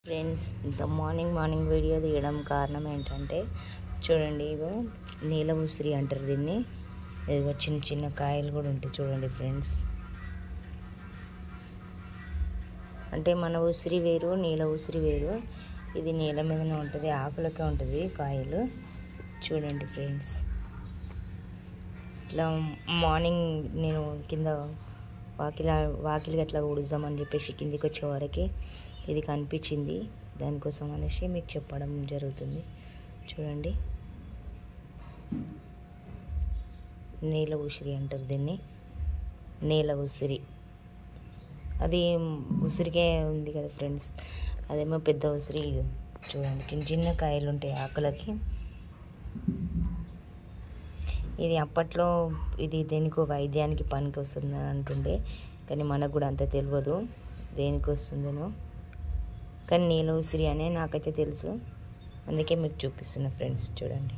Friends, ఇంత morning video తీయడం కారణం ఏంటంటే చూడండి, ఇగో నీల ఉసిరి అంటారు దీన్ని. ఇదిగో చిన్న చిన్న కాయలు కూడా ఉంటాయి చూడండి ఫ్రెండ్స్. అంటే మన ఉసిరి వేరు, నీల ఉసిరి వేరు. ఇది నీల మీదనే ఉంటుంది, ఆకులకే ఉంటుంది కాయలు. చూడండి ఫ్రెండ్స్, ఇట్లా మార్నింగ్ నేను కింద వాకిలి అట్లా ఊడుద్దామని చెప్పేసి కిందికి వచ్చే వరకు ఇది కనిపించింది. దానికోసం అనేసి మీకు చెప్పడం జరుగుతుంది. చూడండి, నీల ఉసిరి అంటారు దీన్ని, నీల ఉసిరి. అది ఉసిరికే ఉంది కదా ఫ్రెండ్స్, అదేమో పెద్ద ఉసిరి. చూడండి, చిన్న చిన్న కాయలు ఉంటాయి ఆకులకి. ఇది అప్పట్లో ఇది దేనికో వైద్యానికి పనికి వస్తుంది అంటుండే, కానీ మనకు కూడా అంత తెలియదు దేనికి వస్తుందనో. కానీ నీల ఉసిరి అనే నాకైతే తెలుసు, అందుకే మీకు చూపిస్తున్నా ఫ్రెండ్స్. చూడండి.